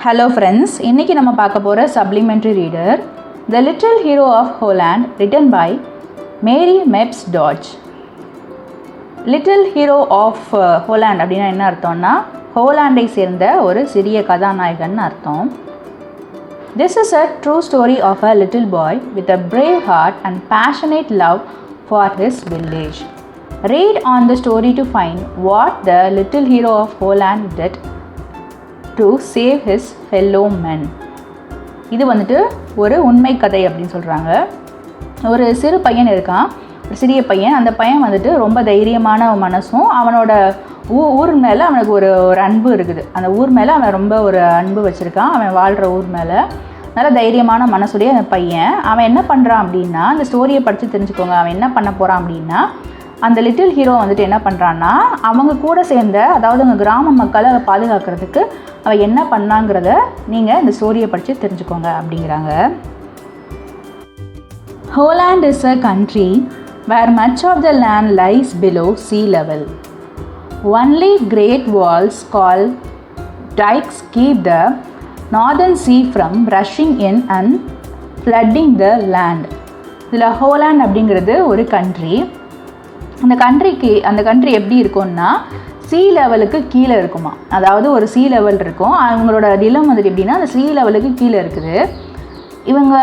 Hello friends, இன்னைக்கு நம்ம பார்க்க போற supplementary reader The Little Hero of Holland written by Mary Mepps Dodge. Little Hero of Holland அப்படினா என்ன அர்த்தம்னா ஹோலாண்டை சேர்ந்த ஒரு சிறிய கதாநாயகன் அர்த்தம். This is a true story of a little boy with a brave heart and passionate love for his village. Read on the story to find what the little hero of Holland did to save his fellow men. இது வந்துட்டு ஒரு உண்மை கதை அப்படின்னு சொல்கிறாங்க. ஒரு சிறு பையன் இருக்கான், ஒரு சிறிய பையன். அந்த பையன் வந்துட்டு ரொம்ப தைரியமான மனசும் அவனோட ஊர் மேலே அவனுக்கு ஒரு அன்பு இருக்குது. அந்த ஊர் மேலே அவன் ரொம்ப ஒரு அன்பு வச்சுருக்கான். அவன் வாழ்கிற ஊர் மேலே நல்ல தைரியமான மனசுடைய அந்த பையன். அவன் என்ன பண்ணுறான் அப்படின்னா, அந்த ஸ்டோரியை படித்து தெரிஞ்சுக்கோங்க. அவன் என்ன பண்ண போகிறான் அப்படின்னா, அந்த லிட்டில் ஹீரோ வந்துட்டு என்ன பண்ணுறான்னா, அவங்க கூட சேர்ந்த அதாவது அவங்க கிராம மக்களை பாதுகாக்கிறதுக்கு அவன் என்ன பண்ணாங்கிறத நீங்கள் இந்த ஸ்டோரியை படித்து தெரிஞ்சுக்கோங்க அப்படிங்கிறாங்க. Holland is a country where much of the land lies below sea level. Only great walls called dikes keep the northern sea from rushing in and flooding the land. இதில் ஹோலாண்ட் அப்படிங்கிறது ஒரு கண்ட்ரி. அந்த country எப்படி இருக்கும்னா சீ லெவலுக்கு கீழே இருக்குமா. அதாவது ஒரு சீ லெவல் இருக்கும். அவங்களோட நிலம் வந்துட்டு எப்படின்னா அந்த சீ லெவலுக்கு கீழே இருக்குது. இவங்க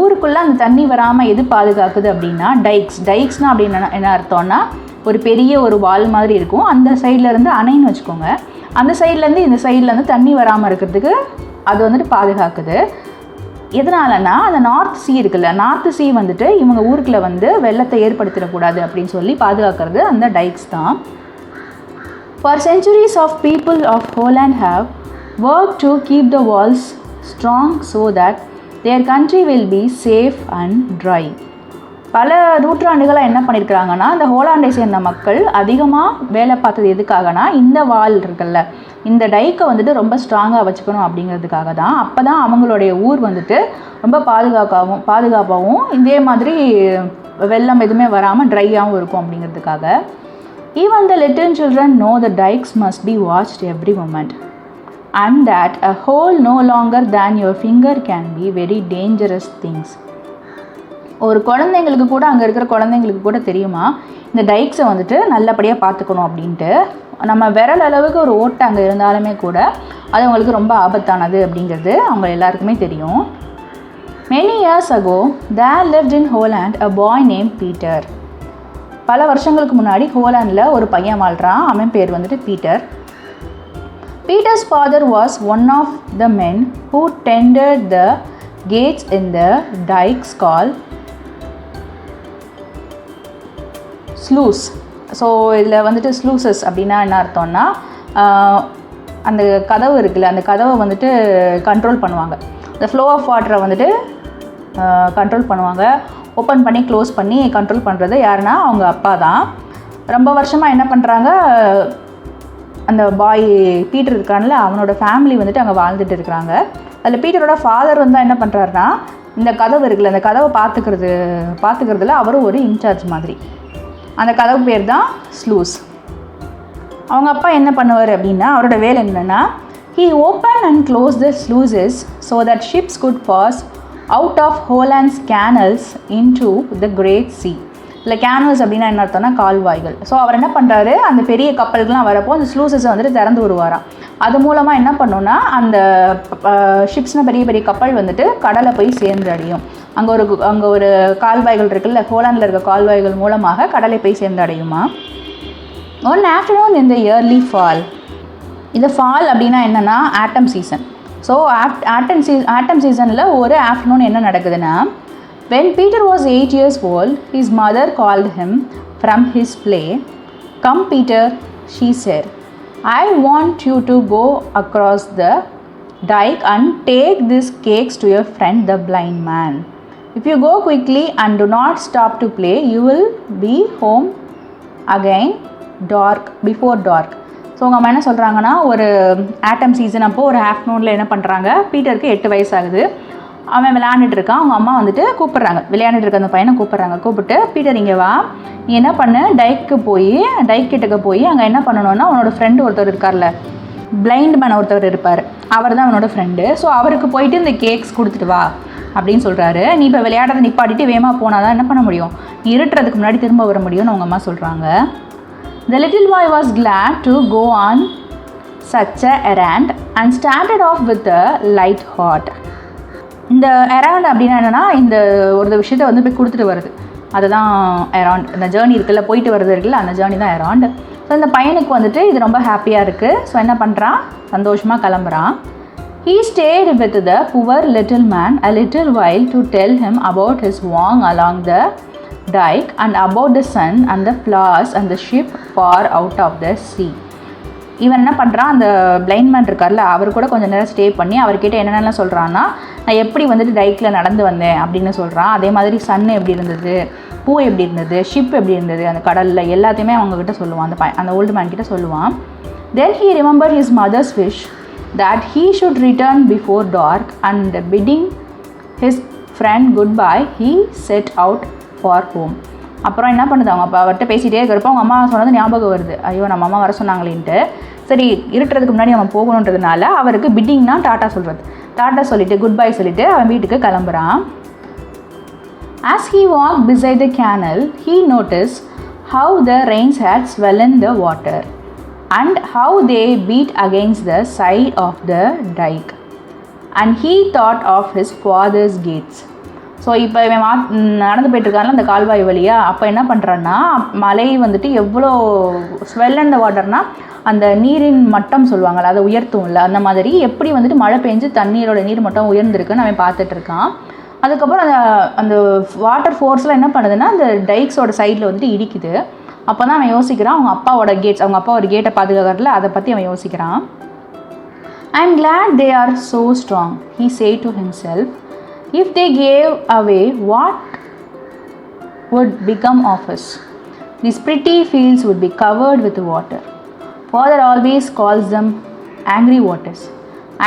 ஊருக்குள்ளே அந்த தண்ணி வராமல் எது பாதுகாக்குது அப்படின்னா டைக்ஸ்னால் அப்படின்னு என்ன அர்த்தம்னா ஒரு பெரிய ஒரு வால் மாதிரி இருக்கும். அந்த சைட்லேருந்து அணைன்னு வச்சுக்கோங்க. அந்த சைட்லேருந்து இந்த சைட்லேருந்து தண்ணி வராமல் இருக்கிறதுக்கு அது வந்துட்டு பாதுகாக்குது. எதனாலனா அந்த நார்த் சீ இருக்குல்ல, நார்த் சீ வந்துட்டு இவங்க ஊருக்குள்ளே வந்து வெள்ளத்தை ஏற்படுத்திடக்கூடாது அப்படின்னு சொல்லி பாதுகாக்கிறது அந்த டைக்ஸ் தான். For centuries of people of Holland have worked to keep the walls strong so that their country will be safe and dry. பல நூற்றாண்டுகளாக என்ன பண்ணியிருக்கிறாங்கன்னா, இந்த ஹோலாண்டை சேர்ந்த மக்கள் அதிகமாக வேலை பார்த்தது எதுக்காகனா, இந்த வால் இருக்குல்ல, இந்த டைக்கை வந்துட்டு ரொம்ப ஸ்ட்ராங்காக வச்சுக்கணும் அப்படிங்கிறதுக்காக தான். அப்போ தான் அவங்களுடைய ஊர் வந்துட்டு ரொம்ப பாதுகாப்பாகவும் இதே மாதிரி வெள்ளம் எதுவுமே வராமல் ட்ரையாகவும் இருக்கும் அப்படிங்கிறதுக்காக. Even the little children know the dikes must be watched every moment and that a hole no longer than your finger can be very dangerous things. ஒரு குழந்தைங்களுக்கு கூட அங்கே இருக்கிற குழந்தைங்களுக்கு கூட தெரியுமா இந்த டைக்ஸை வந்துட்டு நல்லபடியாக பார்த்துக்கணும் அப்படின்ட்டு. நம்ம விரல் அளவுக்கு ஒரு ஓட்டை அங்கே இருந்தாலுமே கூட அது அவங்களுக்கு ரொம்ப ஆபத்தானது அப்படிங்கிறது அவங்க எல்லாருக்குமே தெரியும். Many years ago there lived in Holland a boy named Peter. பல வருஷங்களுக்கு முன்னாடி ஹோலாண்டில் ஒரு பையன் வாழ்கிறான். அவன் பேர் வந்துட்டு Peter. Peter's father was one of the men who tended the gates in the dikes called sluice. So இதில் வந்துட்டு ஸ்லூசஸ் அப்படின்னா என்ன அர்த்தம்னா, அந்த கதவு இருக்குல்ல, அந்த கதவை வந்துட்டு கண்ட்ரோல் பண்ணுவாங்க. அந்த ஃப்ளோ ஆஃப் வாட்டரை வந்துட்டு கண்ட்ரோல் பண்ணுவாங்க. ஓப்பன் பண்ணி க்ளோஸ் பண்ணி கண்ட்ரோல் பண்ணுறது யாருன்னா அவங்க அப்பா தான். ரொம்ப வருஷமாக என்ன பண்ணுறாங்க, அந்த பாய் பீட்டர் இருக்கான்ல, அவனோட ஃபேமிலி வந்துட்டு அங்கே வாழ்ந்துட்டு இருக்கிறாங்க. அதில் பீட்டரோட ஃபாதர் வந்து என்ன பண்ணுறாருனா, இந்த கதவு இருக்குல்ல, அந்த கதவை பார்த்துக்கிறதுல அவரும் ஒரு இன்சார்ஜ் மாதிரி. அந்த கதவு பேர் தான் ஸ்லூஸ். அவங்க அப்பா என்ன பண்ணுவார் அப்படின்னா, அவரோட வேலை என்னென்னா, he opened and closed the sluices so that ships could pass out of Holland's canals into the Great Sea. இல்லை கேனல்ஸ் அப்படின்னா என்ன அர்த்தம்னா கால்வாய்கள். ஸோ அவர் என்ன பண்ணுறாரு, அந்த பெரிய கப்பல்கள்லாம் வரப்போ அந்த ஸ்லூசஸை வந்துட்டு திறந்து விடுவாராம். அது மூலமாக என்ன பண்ணோன்னா அந்த ஷிப்ஸ்னால் பெரிய பெரிய கப்பல் வந்துட்டு கடலை போய் சேர்ந்து அடையும். அங்கே ஒரு கால்வாய்கள் இருக்குல்ல, ஹோலாண்டில் இருக்க கால்வாய்கள் மூலமாக கடலை போய் சேர்ந்து அடையுமா. ஒன் ஆஃப்டர்நூன் இந்த இயர்லி ஃபால். இந்த ஃபால் அப்படின்னா என்னென்னா ஆட்டம் சீசன். ஸோ ஆட்டம் சீசனில் ஒரு ஆஃப்டர்நூன் என்ன நடக்குதுன்னா, when Peter was 8 years old, his mother called him from his play. Come Peter, she said, I want you to go across the dike and take these cakes to your friend the blind man. If you go quickly and do not stop to play, you will be home again before dark. So உங்கள் அம்மா என்ன சொல்கிறாங்கன்னா, ஒரு ஆட்டம் season அப்போது ஒரு ஆஃப்டர்நூனில் என்ன பண்ணுறாங்க, பீட்டருக்கு 8 வயசு ஆகுது. அவன் விளையாண்டுட்டு இருக்கான். அவங்க அம்மா வந்துட்டு கூப்பிட்றாங்க, விளையாண்டுட்டு இருக்க அந்த பையனை கூப்பிட்டு பீட்டர் இங்கே வா, நீ என்ன பண்ணு, டைக் கிட்டக்க போய் அங்கே என்ன பண்ணணும்னா, உன்னோட ஃப்ரெண்டு ஒருத்தர் இருக்கார்ல பிளைண்ட் மேன் ஒருத்தவர் இருப்பார், அவர் தான் அவனோட ஃப்ரெண்டு. ஸோ அவருக்கு போயிட்டு இந்த கேக்ஸ் கொடுத்துட்டு வா அப்படின்னு சொல்கிறாரு. நீ இப்போ விளையாடுறதை நிப்பாட்டிட்டு வேகமாக போனால் தான் என்ன பண்ண முடியும், நீ இருட்டுறதுக்கு முன்னாடி திரும்ப வர முடியும்னு அவங்க அம்மா சொல்கிறாங்க. The little boy was glad to go on such a errand and started off with a light heart. இந்த errand அப்படின்னா என்னென்னா, இந்த ஒரு விஷயத்தை வந்து போய் கொடுத்துட்டு வருது, அதுதான் errand. இந்த ஜேர்னி இருக்குல்ல, போயிட்டு வருது இருக்குல்ல, அந்த ஜேர்னி தான் errand. ஸோ இந்த பையனுக்கு வந்துட்டு இது ரொம்ப ஹாப்பியாக இருக்குது. ஸோ என்ன பண்ணுறான், சந்தோஷமாக கிளம்புறான். He stayed with the poor little man a little while to tell him about his walk along the dike and about the sun and the flowers and the ship far out of the sea. இவன் என்ன பண்ணுறான், அந்த blind man இருக்கார்ல, அவர் கூட கொஞ்சம் நேரம் stay பண்ணி அவர்கிட்ட என்னென்னலாம் சொல்கிறான்னா, நான் எப்படி வந்துட்டு டைக்கில் நடந்து வந்தேன் அப்படின்னு சொல்கிறான். அதே மாதிரி சன் எப்படி இருந்தது, பூ எப்படி இருந்தது, ஷிப் எப்படி இருந்தது அந்த கடலில், எல்லாத்தையுமே அவங்கக்கிட்ட சொல்லுவான். அந்த ஓல்டு மேன் கிட்ட சொல்லுவான். தென் he remembered his mother's wish that he should return before dark, and bidding his friend goodbye he set out for home. அப்புறம் என்ன பண்ணுது, அவங்க அப்போ அவர்கிட்ட பேசிகிட்டே இருக்கிறப்போ அவங்க அம்மா சொன்னது ஞாபகம் வருது. ஐயோ நம்ம அம்மா வர சொன்னாங்களேன்ட்டு, சரி இருட்டுறதுக்கு முன்னாடி அவன் போகணுன்றதுனால அவருக்கு பிட்டிங்னா டாட்டா சொல்கிறது, டாட்டா சொல்லிவிட்டு குட் பை சொல்லிவிட்டு அவன் வீட்டுக்கு கிளம்புறான். As he walked beside the canal, he noticed how the rains had swollen the water and how they beat against the side of the dike, and he thought of his father's gates. So இப்போ இவன் நடந்து போய்ட்டுருக்கான்ல அந்த கால்வாய் வழியாக, அப்போ என்ன பண்ணுறான்னா, மழை வந்துட்டு எவ்வளோ ஸ்வெல் அண்ட் வாட்டர்னால் அந்த நீரின் மட்டம் சொல்லுவாங்கள்ல, அதை உயர்த்தும் இல்லை, அந்த மாதிரி எப்படி வந்துட்டு மழை பெஞ்சு தண்ணீரோட நீர் மட்டம் உயர்ந்திருக்குன்னு அவன் பார்த்துட்ருக்கான். அதுக்கப்புறம் அந்த வாட்டர் ஃபோர்ஸில் என்ன பண்ணுதுன்னா, அந்த டைக்ஸோட சைடில் வந்துட்டு இடிக்குது. அப்போ தான் அவன் யோசிக்கிறான், அவங்க அப்பாவோட கேட்ஸ், அவங்க அப்பா ஒரு கேட்டை பாதுகாக்கிறதுல அதை பற்றி அவன் யோசிக்கிறான். I am glad they are so strong, he said to himself. If they gave away, what would become of us? These pretty fields would be covered with water. Father always calls them angry waters.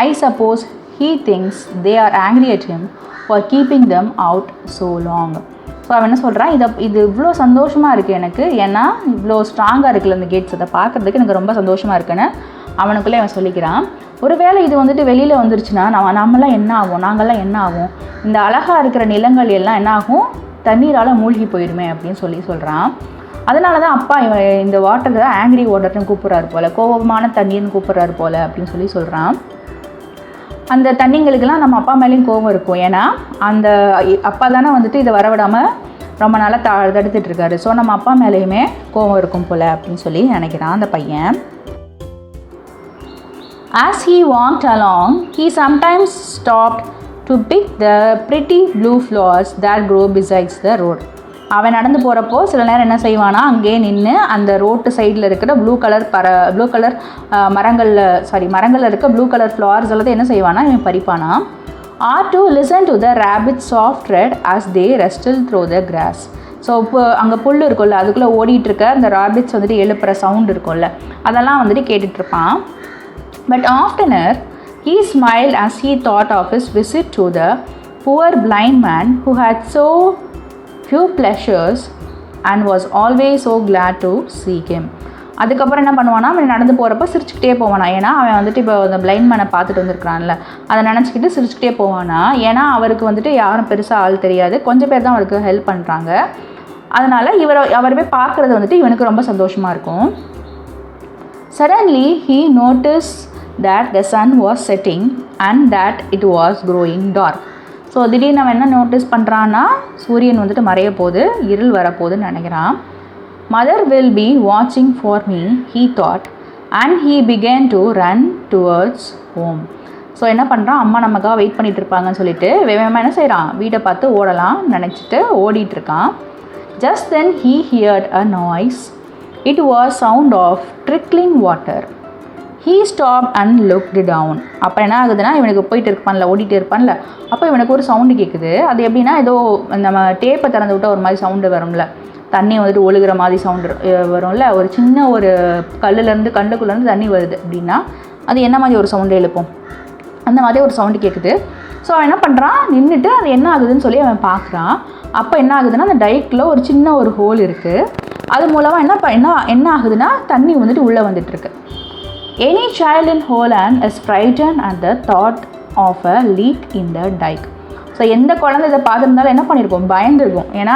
I suppose he thinks they are angry at him for keeping them out so long. So அவன் என்ன சொல்கிறான், இது இவ்வளோ சந்தோஷமாக இருக்குது எனக்கு, ஏன்னா இவ்வளோ ஸ்ட்ராங்காக இருக்குல்ல இந்த கேட்ஸ், அதை பார்க்குறதுக்கு எனக்கு ரொம்ப சந்தோஷமாக இருக்குன்னு அவனுக்குள்ளே அவன் சொல்லிக்கிறான். ஒருவேளை இது வந்துட்டு வெளியில் வந்துருச்சுன்னா நம்மளாம் என்ன ஆகும், நாங்கள்லாம் என்ன ஆகும், இந்த அழகாக இருக்கிற நிலங்கள் எல்லாம் என்ன ஆகும், தண்ணீரால் மூழ்கி போயிடுமே அப்படின்னு சொல்கிறான். அதனால தான் அப்பா இவன் இந்த வாட்டரை ஆங்கிரி வாட்டர்னு கூப்பிட்றாரு போல், கோபமான தண்ணீர்னு கூப்பிட்றாரு போல் அப்படின்னு சொல்கிறான். அந்த தண்ணிங்களுக்கெல்லாம் நம்ம அப்பா மேலேயும் கோபம் இருக்கும், ஏன்னா அந்த அப்பா தானே வந்துட்டு இதை வரவிடாமல் ரொம்ப நாளாக தடுத்துட்ருக்காரு. ஸோ நம்ம அப்பா மேலேயுமே கோபம் இருக்கும் போல் அப்படின்னு நினைக்கிறான் அந்த பையன். As he walked along, he sometimes stopped to pick the pretty blue flowers that grow besides the road. அவன் நடந்து போகிறப்போ சில நேரம் என்ன செய்வானா, அங்கேயே நின்று அந்த ரோட்டு சைடில் இருக்கிற ப்ளூ கலர் மரங்களில் இருக்க ப்ளூ கலர் ஃப்ளவர்ஸ் எல்லாத்தையும் என்ன செய்வானா இவன் பறிப்பானா. Or to listen to the rabbit's soft tread as they wrestle through the grass. So இப்போ அங்கே புல் இருக்கும்ல, அதுக்குள்ளே ஓடிட்டுருக்க அந்த ராபிட்ஸ் வந்துட்டு எழுப்புற சவுண்ட் இருக்கும்ல, அதெல்லாம் வந்துட்டு கேட்டுட்ருப்பான். But oftener he smiled as he thought of his visit to the poor blind man who had so few pleasures and was always so glad to see him. அதுக்கப்புறம் என்ன பண்ணுவானா, அவன் நடந்து போகிறப்ப சிரிச்சுக்கிட்டே போவானா, ஏன்னா அவன் வந்துட்டு இப்போ அந்த பிளைண்ட் மேனை பார்த்துட்டு வந்துருக்கிறான்ல, அதை நினச்சிக்கிட்டு சிரிச்சுக்கிட்டே போவானா. ஏன்னா அவருக்கு வந்துட்டு யாரும் பெருசாக ஆள் தெரியாது, கொஞ்சம் பேர் தான் அவருக்கு ஹெல்ப் பண்ணுறாங்க. அதனால் அவர் போய் பார்க்குறது வந்துட்டு இவனுக்கு ரொம்ப சந்தோஷமாக இருக்கும். Suddenly he noticed that the sun was setting and that it was growing dark. So திடீர்னு அவன் என்ன நோட்டீஸ் பண்ணுறான்னா, சூரியன் வந்துட்டு மறைய போகுது, இருள் வரப்போகுதுன்னு நினைக்கிறான். Mother will be watching for me, he thought, and he began to run towards home. So என்ன பண்ணுறான், அம்மா நமக்காக வெயிட் பண்ணிகிட்டு இருப்பாங்கன்னு சொல்லிட்டு வேகமாக என்ன செய்கிறான், வீட்டை பார்த்து ஓடலாம் நினச்சிட்டு ஓடிட்டுருக்கான். Just then he heard a noise. It was sound of trickling water. He stopped and looked down. அப்போ என்ன ஆகுதுன்னா, இவனுக்கு போயிட்டு இருப்பான்ல, ஓடிட்டு இருப்பான்ல, அப்போ இவனுக்கு ஒரு சவுண்டு கேட்குது. அது எப்படின்னா, ஏதோ நம்ம டேப்பை திறந்து விட்டால் ஒரு மாதிரி சவுண்டு வரும்ல, தண்ணி வந்துட்டு ஒழுகிற மாதிரி சவுண்டு வரும்ல, ஒரு சின்ன ஒரு கல்லுக்குள்ளேருந்து தண்ணி வருது அப்படின்னா அது என்ன மாதிரி ஒரு சவுண்டு எழுப்போம், அந்த மாதிரி ஒரு சவுண்டு கேட்குது. ஸோ அவன் என்ன பண்ணுறான், நின்றுட்டு அது என்ன ஆகுதுன்னு சொல்லி அவன் பார்க்குறான். அப்போ என்ன ஆகுதுன்னா, அந்த டைக்கில் ஒரு சின்ன ஒரு ஹோல் இருக்குது, அது மூலமாக என்ன ஆகுதுன்னா தண்ணி வந்துட்டு உள்ளே வந்துட்டுருக்கு. Any child in Holland is frightened at the thought of a leak in the dike. So எந்த குழந்தை இதை பார்த்துருந்தாலும் என்ன பண்ணியிருக்கோம், பயந்துருக்கும். ஏன்னா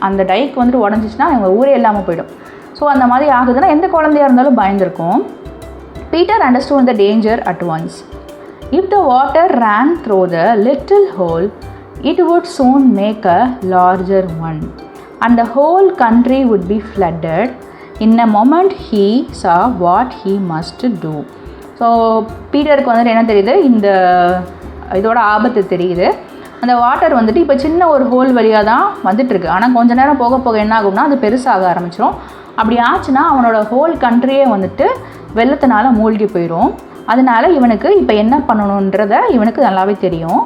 அந்த டைக் வந்துட்டு உடஞ்சிச்சின்னா அவங்க ஊரே இல்லாமல் போயிடும். ஸோ அந்த மாதிரி ஆகுதுன்னா எந்த குழந்தையாக இருந்தாலும் பயந்துருக்கும். Peter understood the danger at once. If the water ran through the little hole, it would soon make a larger one, and the whole country would be flooded. In a moment he saw what he must do. So பீட்டருக்கு வந்துட்டு என்ன தெரியுது, இதோட ஆபத்து தெரியுது. அந்த water வந்துட்டு இப்போ சின்ன ஒரு ஹோல் வழியாக தான் வந்துட்டுருக்கு. ஆனால் கொஞ்ச நேரம் போக போக என்ன ஆகும்னா அது பெருசாக ஆரம்பிச்சிடும். அப்படி ஆச்சுன்னா அவனோட ஹோல் கண்ட்ரியே வந்துட்டு வெள்ளத்தினால மூழ்கி போயிடும். அதனால இவனுக்கு இப்போ என்ன பண்ணணுன்றத இவனுக்கு நல்லாவே தெரியும்.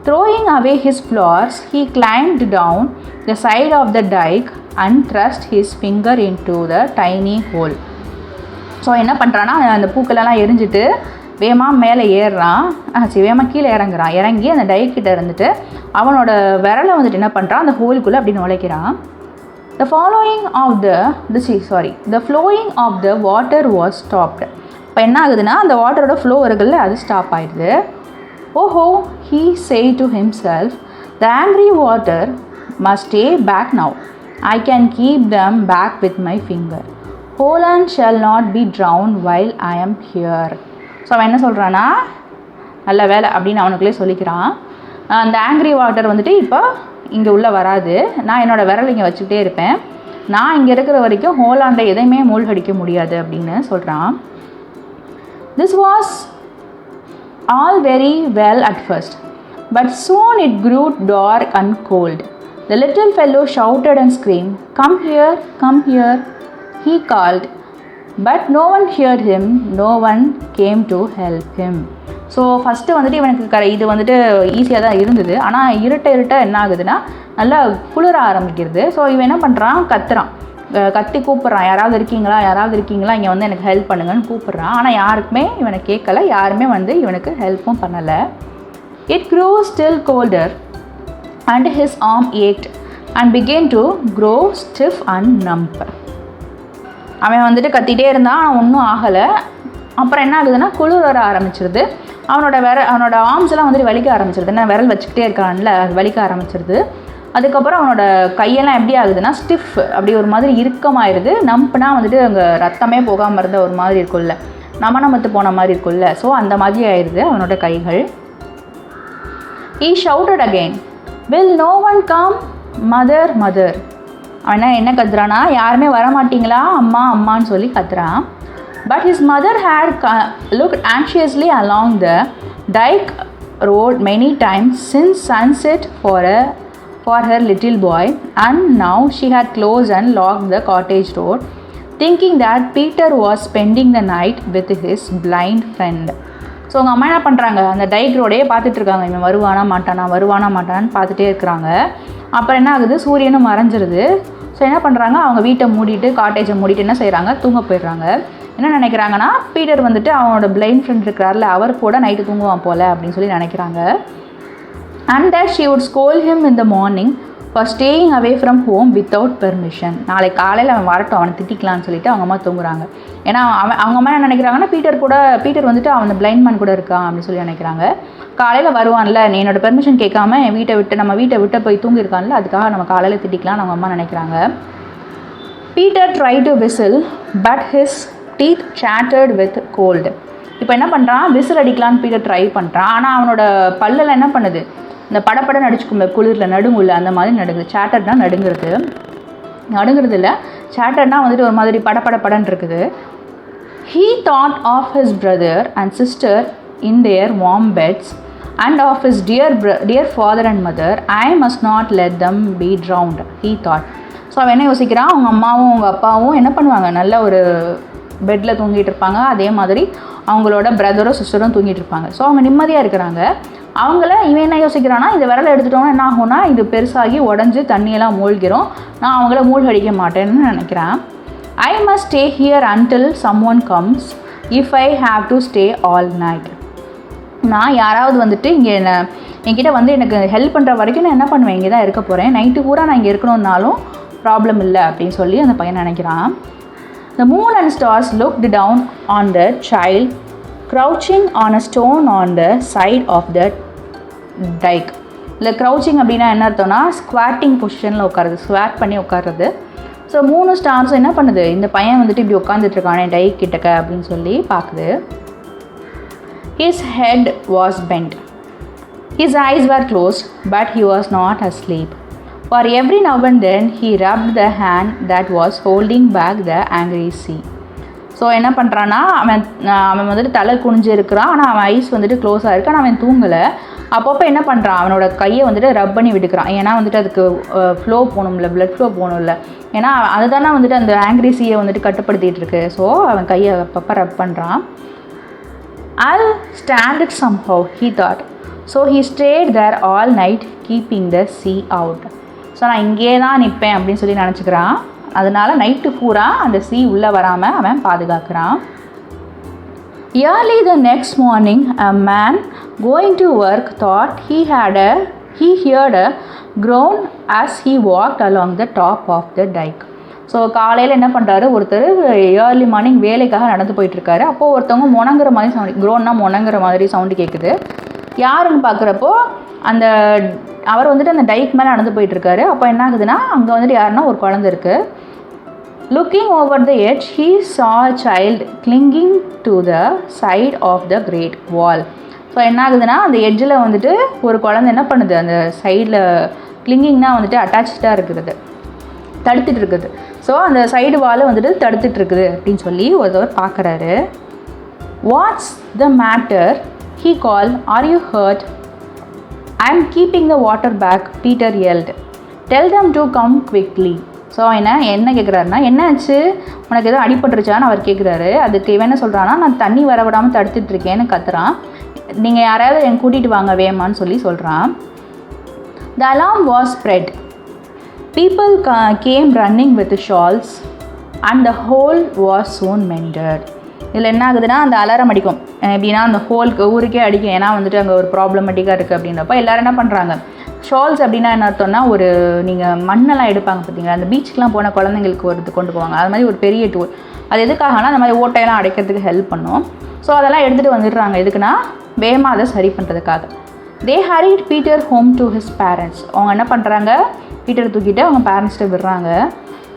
Throwing away his flowers, he climbed down the side of the dike and thrust his finger into the tiny hole. So என்ன பண்ணுறான்னா அந்த பூக்களெல்லாம் எரிஞ்சிட்டு வேகமாக மேலே ஏறுறான், வேகமாக கீழே இறங்கி அந்த டைக்கிட்ட இருந்துட்டு அவனோட விரலை வந்துட்டு என்ன பண்ணுறான், அந்த ஹோலுக்குள்ளே அப்படி நுழைக்கிறான். The flowing of the water was stopped. இப்போ என்ன ஆகுதுன்னா அந்த வாட்டரோட ஃப்ளோ வருகள்ல அது ஸ்டாப் ஆயிடுது. ஓஹோ, he said to himself, the angry water must stay back now. I can keep them back with my finger. Holland shall not be drowned while I am here. So அவன் என்ன சொல்கிறான்னா, நல்ல வேலை அப்படின்னு அவனுக்குள்ளே சொல்லிக்கிறான். அந்த ஆங்க்ரி வாட்டர் வந்துட்டு இப்போ இங்கே உள்ளே வராது, நான் என்னோடய விரல் இங்கே வச்சுக்கிட்டே இருப்பேன், நான் இங்கே இருக்கிற வரைக்கும் ஹோலாண்டை எதையுமே மூழ்கடிக்க முடியாது அப்படின்னு சொல்கிறான். This was all very well at first, but soon it grew dark and cold. The little fellow shouted and screamed, come here, he called. But no one heard him, no one came to help him. So first வந்துட்டு இவனுக்கு இது வந்துட்டு ஈஸியாக தான் இருந்தது. ஆனால் இருட்ட என்ன ஆகுதுன்னா நல்லா குளிர ஆரம்பிக்கிறது. ஸோ இவன் என்ன பண்ணுறான், கத்தி கூப்பிட்றான், யாராவது இருக்கீங்களா இங்கே வந்து எனக்கு ஹெல்ப் பண்ணுங்கன்னு கூப்பிட்றான். ஆனால் யாருக்குமே இவனை கேட்கல, யாருமே வந்து இவனுக்கு ஹெல்ப்பும் பண்ணலை. It grew still colder and his arm ached and began to grow stiff and numb. அவன் வந்துட்டு கத்திகிட்டே இருந்தான், ஒன்றும் ஆகலை. அப்புறம் என்ன ஆகுதுன்னா குளிர் வர ஆரம்பிச்சிருது. அவனோட ஆர்ம்ஸ் எல்லாம் வந்துட்டு வலிக்க ஆரம்பிச்சிருது. என்ன விரல் வச்சுக்கிட்டே இருக்கான்ல, அது வலிக்க ஆரம்பிச்சிருது. அதுக்கப்புறம் அவனோட கையெல்லாம் எப்படி ஆகுதுன்னா ஸ்டிஃப், அப்படி ஒரு மாதிரி இறுக்கமாயிருது. நம்புனா வந்துட்டு அங்கே ரத்தமே போகாமல் இருந்த ஒரு மாதிரி இருக்குல்ல, நமத்து போன மாதிரி இருக்குல்ல, ஸோ அந்த மாதிரி ஆயிடுது அவனோட கைகள். He shouted again, will no one come, mother. அவன் என்ன கத்துறானா, யாருமே வரமாட்டிங்களா அம்மான்னு சொல்லி கத்துறான். But his mother had looked anxiously along the dike road many times since sunset for her little boy, and now she had closed and locked the cottage door, thinking that Peter was spending the night with his blind friend. So அவங்க அம்மா என்ன பண்ணுறாங்க, அந்த டைக் ரோடையே பார்த்துட்டு இருக்காங்க, இவன் வருவானா மாட்டானான்னு பார்த்துட்டே இருக்கிறாங்க. அப்புறம் என்ன ஆகுது, சூரியனும் மறைஞ்சிருது. ஸோ என்ன பண்ணுறாங்க, அவங்க வீட்டை மூடிட்டு காட்டேஜை மூடிட்டு என்ன செய்கிறாங்க, தூங்க போயிடுறாங்க. என்ன நினைக்கிறாங்கன்னா, பீட்டர் வந்துட்டு அவனோட பிளைண்ட் ஃப்ரெண்ட் இருக்கிறார்ல, அவர் கூட நைட்டு தூங்குவான் போல் அப்படின்னு சொல்லி நினைக்கிறாங்க. And that she would scold him in the morning for staying away from home without permission. நாளைக்கு காலையில் அவன் வரட்டும், அவனை திட்டிக்கலான்னு சொல்லிட்டு அவங்க அம்மா தூங்குறாங்க. ஏன்னா அவங்க அம்மா என்ன நினைக்கிறாங்கன்னா, பீட்டர் வந்துட்டு அவன் பிளைண்ட் மேன் கூட இருக்கான் அப்படின்னு சொல்லி நினைக்கிறாங்க. காலையில் வருவான்ல, நீ என்னோட பெர்மிஷன் கேட்காம நம்ம வீட்டை விட்டு போய் தூங்கியிருக்கான்ல, அதுக்காக நம்ம காலையில் திட்டிக்கலாம்னு அவங்க அம்மா நினைக்கிறாங்க. Peter tried to whistle, but his teeth chattered with cold. இப்போ என்ன பண்ணுறான், விசில் அடிக்கலான்னு பீட்டர் ட்ரை பண்ணுறான். ஆனால் அவனோட பல்லெல்லாம் என்ன பண்ணுது, இந்த படப்படம் நடிச்சுக்குள்ள குளிரில் நடுங்குள்ள அந்த மாதிரி நடுங்குது. சேட்டர்னா நடுங்கிறது இல்லை, சேட்டர்னா வந்துட்டு ஒரு மாதிரி படப்படன்னு இருக்குது. He thought of his brother and sister in their warm beds and of his dear father and mother. I must not let them be drowned, he thought. So அவன் என்ன யோசிக்கிறான், அவங்க அம்மாவும் அவங்க அப்பாவும் என்ன பண்ணுவாங்க, நல்ல ஒரு பெட்டில் தூங்கிட்டு இருப்பாங்க, அதே மாதிரி அவங்களோட பிரதரும் சிஸ்டரும் தூங்கிட்டு இருப்பாங்க. ஸோ அவங்க நிம்மதியாக இருக்கிறாங்க. இவன் என்ன யோசிக்கிறான்னா, இந்த விரலை எடுத்துட்டோன்னா என்ன ஆகும்னா, இது பெருசாகி உடஞ்சி தண்ணியெல்லாம் மூழ்கிறோம், நான் அவங்கள மூழ்கடிக்க மாட்டேன்னு நினைக்கிறான். I must stay here until someone comes if I have to stay all night. நான் யாராவது வந்துட்டு இங்கே என்கிட்ட வந்து எனக்கு ஹெல்ப் பண்ணுற வரைக்கும் நான் என்ன பண்ணுவேன், இங்கே தான் இருக்க போகிறேன், நைட்டு பூரா நான் இங்கே இருக்கணுன்னாலும் ப்ராப்ளம் இல்லை அப்படின்னு சொல்லி அந்த பையன் நினைக்கிறான். The moon and stars looked down on the child crouching on a stone on the side of the dike. இல்லை க்ரௌச்சிங் அப்படின்னா என்ன அர்த்தம்னா ஸ்குவாட்டிங் பொசிஷனில் உட்காருது, ஸ்குவாட் பண்ணி உட்காருறது. ஸோ 3 ஸ்டார்ஸும் என்ன பண்ணுது, இந்த பையன் வந்துட்டு இப்படி உட்காந்துட்ருக்கானே டைக் கிட்டக்க அப்படின்னு சொல்லி பார்க்குது. His head was bent. His eyes were closed, but he was not asleep. For every now and then he rubbed the hand that was holding back the angry sea. So என்ன பண்ணுறான்னா அவன் வந்துட்டு தலை குனிஞ்சு இருக்கிறான், ஆனால் அவன் ஐஸ் வந்துட்டு க்ளோஸாக இருக்கு, ஆனால் அவன் தூங்கலை. அப்பப்போ என்ன பண்ணுறான், அவனோட கையை வந்துட்டு ரப் பண்ணி விட்டுக்கிறான். ஏன்னா வந்துட்டு அதுக்கு ஃப்ளோ போகணும்ல, பிளட் ஃப்ளோ போகணும்ல. ஏன்னா அதுதானே வந்துட்டு அந்த ஆங்க்ரி சீயை வந்துட்டு கட்டுப்படுத்திகிட்டு இருக்கு. ஸோ அவன் கையை அப்பப்போ ரப் பண்ணுறான். I'll stand it somehow, he thought. So he stayed there all night keeping the sea out. So நான் இங்கே தான் நிற்பேன் அப்படின்னு சொல்லி நினச்சிக்கிறான். அதனால் நைட்டு பூரா அந்த சீ உள்ளே வராமல் அவன் பாதுகாக்கிறான். Early the next morning, a man going to work thought he heard a groan as he walked along the top of the dike. So காலையில் என்ன பண்ணுறாரு, ஒருத்தர் ஏர்லி மார்னிங் வேலைக்காக நடந்து போயிட்டுருக்காரு. அப்போது ஒருத்தவங்க முணங்குற மாதிரி சவுண்டு, க்ரோன்னா முணங்குற மாதிரி சவுண்டு கேட்குது. யாருன்னு பார்க்குறப்போ அந்த அவர் வந்துட்டு அந்த டைக் மேலே நடந்து போயிட்டுருக்காரு. அப்போ என்ன ஆகுதுன்னா அங்கே வந்துட்டு யாருன்னா ஒரு குழந்தை இருக்குது. Looking over the edge, he saw a child clinging to the side of the great wall. So என்ன ஆகுதுன்னா அந்த எட்ஜில் வந்துட்டு ஒரு குழந்தை என்ன பண்ணுது, அந்த சைடில் கிளிங்கிங்னா வந்துட்டு அட்டாச்சாக இருக்கிறது, தடுத்துட்டு இருக்குது. ஸோ அந்த சைடு வால் வந்துட்டு தடுத்துட்டு இருக்குது அப்படின்னு சொல்லி ஒருத்தவர் பார்க்குறாரு. What's the matter? He called. Are you hurt? I'm keeping the water back, Peter yelled. Tell them to come quickly. So என்ன கேட்குறாருன்னா, என்னாச்சு, உனக்கு எதுவும் அடிபட்டுருச்சான்னு அவர் கேட்குறாரு. அதுக்கு இவன் என்ன சொல்கிறான்னா, நான் தண்ணி வர விடாமல் தடுத்துட்ருக்கேன்னு கத்துறான். நீங்கள் யாராவது என் கூட்டிகிட்டு வாங்க வேமான்னு சொல்லி சொல்கிறான். The alarm was spread. People came running with shawls and the hole was soon mended. இதில் என்ன ஆகுதுன்னா அந்த அலாரம் அடிக்கும், எப்படின்னா அந்த ஹோலுக்கு ஊருக்கே அடிக்கும். ஏன்னா வந்துட்டு அங்கே ஒரு ப்ராப்ளமேட்டிக்காக இருக்குது அப்படின்றப்ப எல்லோரும் என்ன பண்ணுறாங்க, ஷால்ஸ் அப்படின்னா என்ன அர்த்தம்னா, ஒரு நீங்கள் மண்ணெல்லாம் எடுப்பாங்க பார்த்தீங்களா, அந்த பீச்சுக்கெலாம் போன குழந்தைங்களுக்கு ஒரு இது கொண்டு போவாங்க, அது மாதிரி ஒரு பெரிய டூல். அது எதுக்காகனா அந்த மாதிரி ஓட்டையெல்லாம் அடைக்கிறதுக்கு ஹெல்ப் பண்ணும். ஸோ அதெல்லாம் எடுத்துகிட்டு வந்துடுறாங்க. எதுக்குன்னா வேகமாக அதை சரி பண்ணுறதுக்காக. They hurried Peter home to his parents. அவங்க என்ன பண்ணுறாங்க, பீட்டரை தூக்கிட்டு அவங்க பேரண்ட்ஸ்கிட்ட விடுறாங்க.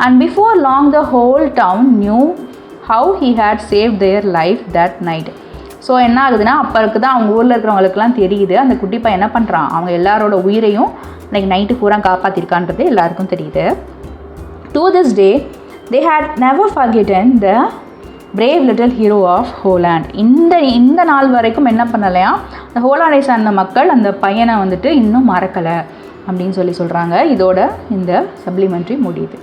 And before long the whole town knew how he had saved their life that night. So என்ன ஆகுதுன்னா அப்போ தான் அவங்க ஊரில் இருக்கிறவங்களுக்குலாம் தெரியுது, அந்த குட்டி பையன் என்ன பண்ணுறான், அவங்க எல்லாரோட உயிரையும் இன்றைக்கி நைட்டு பூரா காப்பாற்றிருக்கான்றது எல்லாருக்கும் தெரியுது. To this day they had never forgotten the brave little hero of Holland. இந்த நாள் வரைக்கும் என்ன பண்ணலையா, அந்த ஹோலாண்டை சார்ந்த மக்கள் அந்த பையனை வந்துட்டு இன்னும் மறக்கலை அப்படின்னு சொல்லி சொல்கிறாங்க. இதோட இந்த சப்ளிமெண்ட்ரி முடியுது.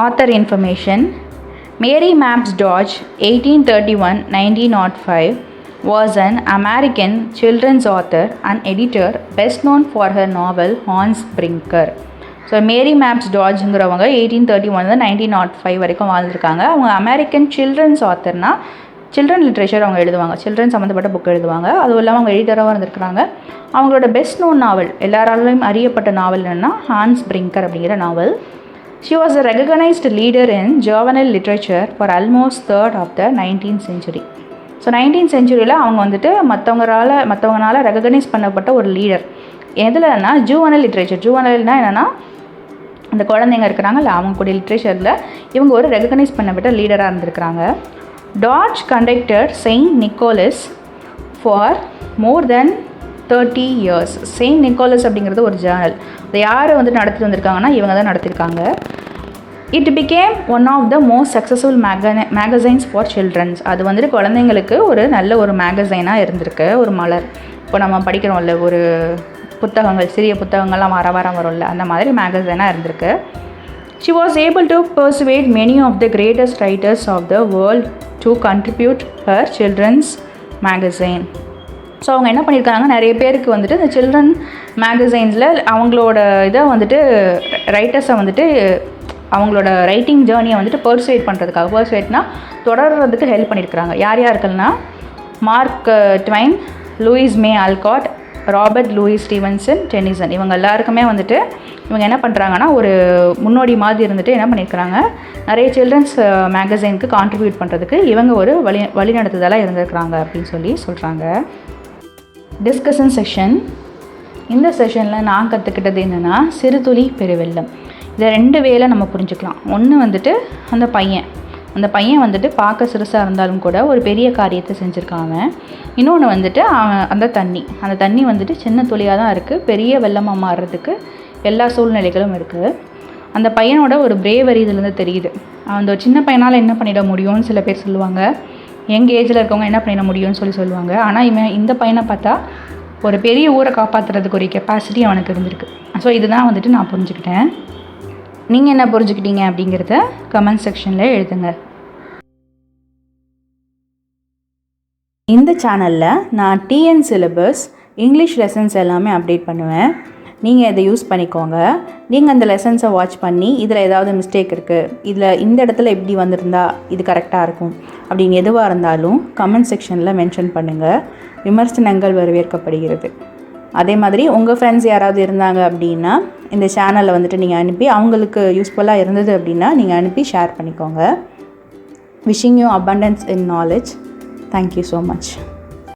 Author information. Mary Mapps Dodge, 1831-1905, was an American children's author and editor best known for her novel Hans Brinker. So Mary Mapes டாட்ஜுங்கிறவங்க 1831-1905 வரைக்கும் வாழ்ந்துருக்காங்க. அவங்க அமெரிக்கன் சில்ட்ரன்ஸ் ஆத்தர்னா சில்ட்ரன் லிட்ரேச்சர் அவங்க எழுதுவாங்க, சில்ட்ரன் சம்மந்தப்பட்ட புக் எழுதுவாங்க. அதுவும் இல்லாமல் அவங்க எடிட்டராகவும் இருந்திருக்கிறாங்க. அவங்களோட பெஸ்ட் நோன் நாவல், எல்லாராலையும் அறியப்பட்ட நாவல் என்னென்னா ஹான்ஸ் பிரிங்கர் அப்படிங்கிற நாவல். She was a recognized leader in juvenile literature for almost third of the 19th century. So 19th centuryயில் அவங்க வந்துட்டு மற்றவங்களால ரெகக்னைஸ் பண்ணப்பட்ட ஒரு லீடர். எதுலன்னா ஜூவனல் லிட்ரேச்சர். ஜூவனல்னால் என்னென்னா அந்த குழந்தைங்க இருக்கிறாங்கல்ல அவங்க கூட லிட்ரேச்சரில் இவங்க ஒரு ரெகக்னைஸ் பண்ணப்பட்ட லீடராக இருந்திருக்கிறாங்க. Dodge conducted saint Nicholas for more than 30 years. Saint Nicholas அப்படிங்கிறது ஒரு ஜேர்னல். அதை யார் வந்து நடத்திட்டு வந்திருக்காங்கன்னா இவங்க தான் நடத்திருக்காங்க. It became one of the most successful magazines for children's. அது வந்துட்டு குழந்தைங்களுக்கு ஒரு நல்ல ஒரு மேகசைனாக இருந்திருக்கு, ஒரு மலர். இப்போ நம்ம படிக்கிறோம்ல ஒரு புத்தகங்கள், சிறிய புத்தகங்கள்லாம் வாரம் வரும்ல, அந்த மாதிரி மேகசைனாக இருந்திருக்கு. She was able to persuade many of the greatest writers of the world to contribute her children's magazine. So அவங்க என்ன பண்ணியிருக்காங்க, நிறைய பேருக்கு வந்துட்டு இந்த சில்ட்ரன் மேகசைன்ஸில் அவங்களோட இதை வந்துட்டு ரைட்டர்ஸை வந்துட்டு அவங்களோட ரைட்டிங் ஜேர்னியை வந்துட்டு பர்சுவேட் பண்ணுறதுக்காக, பர்சுவேட்னா தொடர்றதுக்கு ஹெல்ப் பண்ணியிருக்கிறாங்க. யார் யாருக்குன்னா Mark Twain, Louisa May Alcott, Robert Louis Stevenson, Tennyson இவங்க எல்லாருக்குமே வந்துட்டு இவங்க என்ன பண்ணுறாங்கன்னா ஒரு முன்னோடி மாதிரி இருந்துட்டு என்ன பண்ணியிருக்கிறாங்க, நிறைய சில்ட்ரன்ஸ் மேகசைனுக்கு கான்ட்ரிபியூட் பண்ணுறதுக்கு இவங்க ஒரு வழிநடத்துதலாக இருந்திருக்கிறாங்க அப்படின்னு சொல்கிறாங்க. Discussion session. இந்த செஷனில் நான் கற்றுக்கிட்டது என்னென்னா, சிறுதுளி பெருவெள்ளம். இதை 2 வேளை நம்ம புரிஞ்சுக்கலாம். ஒன்று வந்துட்டு அந்த பையன் வந்துட்டு பார்க்க சிறுசாக இருந்தாலும் கூட ஒரு பெரிய காரியத்தை செஞ்சுருக்காங்க. இன்னொன்று வந்துட்டு அந்த தண்ணி வந்துட்டு சின்ன துளியாக தான் இருக்குது, பெரிய வெள்ளமாக மாறுறதுக்கு எல்லா சூழ்நிலைகளும் இருக்குது. அந்த பையனோட ஒரு பிரேவரி இதுலேருந்து தெரியுது. அந்த சின்ன பையனால் என்ன பண்ணிட முடியும்னு சில பேர் சொல்லுவாங்க, எங்கள் ஏஜில் இருக்கவங்க என்ன பண்ணிட முடியும்னு சொல்லுவாங்க. ஆனால் இந்த பையனை பார்த்தா ஒரு பெரிய ஊரை காப்பாற்றுறதுக்கு ஒரு கெப்பாசிட்டி அவனுக்கு இருந்திருக்கு. ஸோ இதுதான் வந்துட்டு நான் புரிஞ்சுக்கிட்டேன். நீங்கள் என்ன புரிஞ்சுக்கிட்டீங்க அப்படிங்கிறத கமெண்ட் செக்ஷனில் எழுதுங்க. இந்த சேனலில் நான் டிஎன் சிலபஸ் இங்கிலீஷ் லெசன்ஸ் எல்லாமே அப்டேட் பண்ணுவேன். நீங்கள் இதை யூஸ் பண்ணிக்கோங்க. நீங்கள் அந்த லெசன்ஸை வாட்ச் பண்ணி இதில் ஏதாவது மிஸ்டேக் இருக்குது, இதில் இந்த இடத்துல இப்படி வந்திருந்தா இது கரெக்டாக இருக்கும் அப்படின்னு எதுவாக இருந்தாலும் கமெண்ட் செக்ஷனில் மென்ஷன் பண்ணுங்கள். விமர்சனங்கள் வரவேற்கப்படுகிறது. அதே மாதிரி உங்கள் ஃப்ரெண்ட்ஸ் யாராவது இருந்தாங்க அப்படின்னா இந்த சேனலில் வந்துட்டு நீங்கள் அனுப்பி அவங்களுக்கு யூஸ்ஃபுல்லாக இருந்தது அப்படின்னா நீங்கள் அனுப்பி ஷேர் பண்ணிக்கோங்க. Wishing you abundance in knowledge. Thank you so much.